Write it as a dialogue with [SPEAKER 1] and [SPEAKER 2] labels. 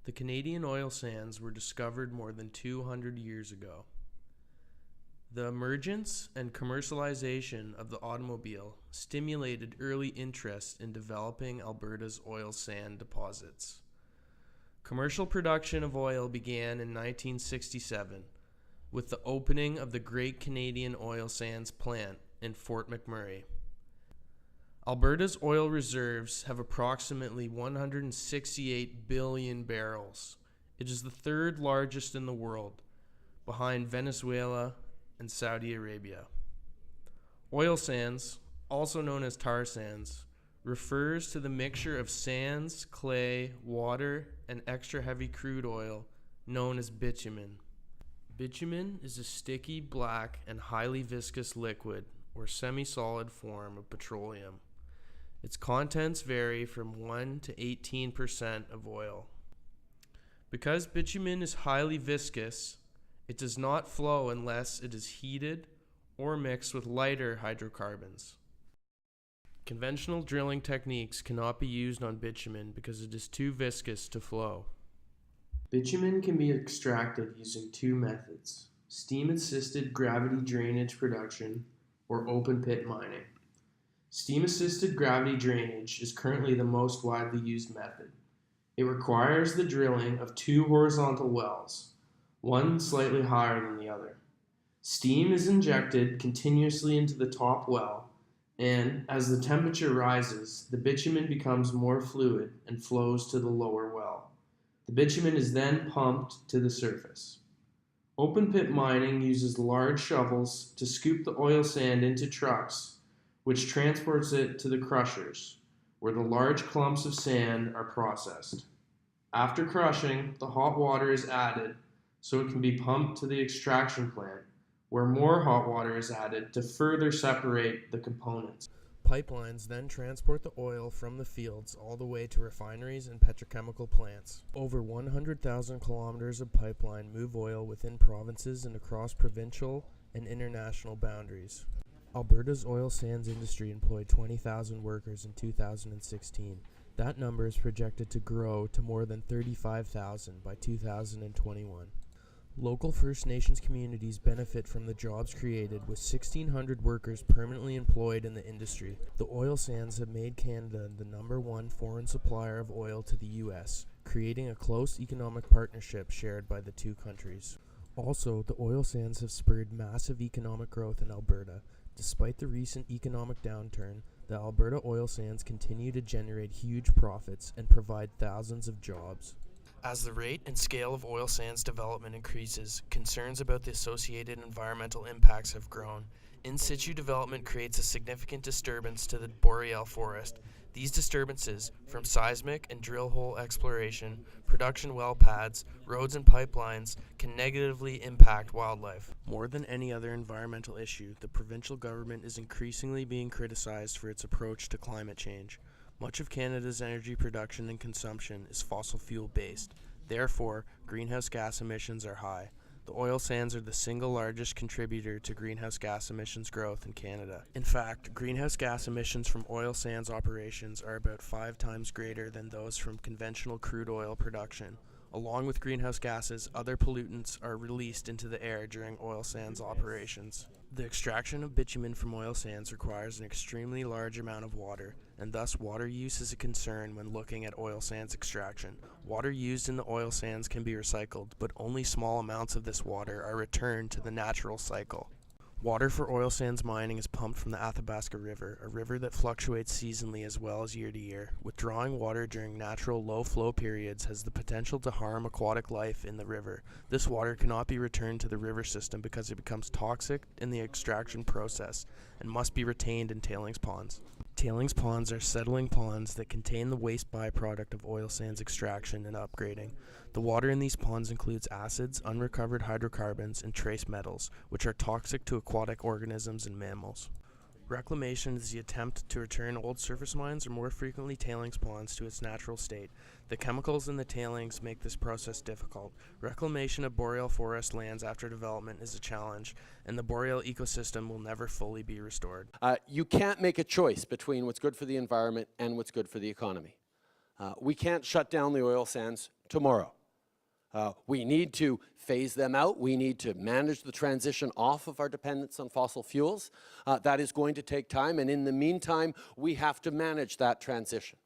[SPEAKER 1] The Canadian oil sands were discovered more than 200 years ago. The emergence and commercialization of the automobile stimulated early interest in developing Alberta's oil sand deposits. Commercial production of oil began in 1967 with the opening of the Great Canadian Oil Sands Plant in Fort McMurray. Alberta's oil reserves have approximately 168 billion barrels. It is the third largest in the world, behind Venezuela and Saudi Arabia. Oil sands, also known as tar sands, refers to the mixture of sands, clay, water, and extra heavy crude oil known as bitumen. Bitumen is a sticky, black, and highly viscous liquid or semi-solid form of petroleum. Its contents vary from 1 to 18% of oil. Because bitumen is highly viscous, it does not flow unless it is heated or mixed with lighter hydrocarbons. Conventional drilling techniques cannot be used on bitumen because it is too viscous to flow. Bitumen can be extracted using two methods: steam-assisted gravity drainage production or open-pit mining. Steam-assisted gravity drainage is currently the most widely used method. It requires the drilling of two horizontal wells, one slightly higher than the other. Steam is injected continuously into the top well, and as the temperature rises, the bitumen becomes more fluid and flows to the lower well. The bitumen is then pumped to the surface. Open-pit mining uses large shovels to scoop the oil sand into trucks, which transports it to the crushers, where the large clumps of sand are processed. After crushing, the hot water is added so it can be pumped to the extraction plant, where more hot water is added to further separate the components. Pipelines then transport the oil from the fields all the way to refineries and petrochemical plants. Over 100,000 kilometers of pipeline move oil within provinces and across provincial and international boundaries. Alberta's oil sands industry employed 20,000 workers in 2016. That number is projected to grow to more than 35,000 by 2021. Local First Nations communities benefit from the jobs created, with 1,600 workers permanently employed in the industry. The oil sands have made Canada the #1 foreign supplier of oil to the U.S., creating a close economic partnership shared by the two countries. Also, the oil sands have spurred massive economic growth in Alberta. Despite the recent economic downturn, the Alberta oil sands continue to generate huge profits and provide thousands of jobs. As the rate and scale of oil sands development increases, concerns about the associated environmental impacts have grown. In situ development creates a significant disturbance to the boreal forest. These disturbances, from seismic and drill hole exploration, production well pads, roads and pipelines, can negatively impact wildlife. More than any other environmental issue, the provincial government is increasingly being criticized for its approach to climate change. Much of Canada's energy production and consumption is fossil fuel based. Therefore, greenhouse gas emissions are high. The oil sands are the single largest contributor to greenhouse gas emissions growth in Canada. In fact, greenhouse gas emissions from oil sands operations are about 5 times greater than those from conventional crude oil production. Along with greenhouse gases, other pollutants are released into the air during oil sands operations. The extraction of bitumen from oil sands requires an extremely large amount of water, and thus water use is a concern when looking at oil sands extraction. Water used in the oil sands can be recycled, but only small amounts of this water are returned to the natural cycle. Water for oil sands mining is pumped from the Athabasca River, a river that fluctuates seasonally as well as year to year. Withdrawing water during natural low flow periods has the potential to harm aquatic life in the river. This water cannot be returned to the river system because it becomes toxic in the extraction process and must be retained in tailings ponds. Tailings ponds are settling ponds that contain the waste byproduct of oil sands extraction and upgrading. The water in these ponds includes acids, unrecovered hydrocarbons, and trace metals, which are toxic to aquatic organisms and mammals. Reclamation is the attempt to return old surface mines or more frequently tailings ponds to its natural state. The chemicals in the tailings make this process difficult. Reclamation of boreal forest lands after development is a challenge, and the boreal ecosystem will never fully be restored.
[SPEAKER 2] You can't make a choice between what's good for the environment and what's good for the economy. We can't shut down the oil sands tomorrow. We need to phase them out. We need to manage the transition off of our dependence on fossil fuels. That is going to take time, and in the meantime, we have to manage that transition.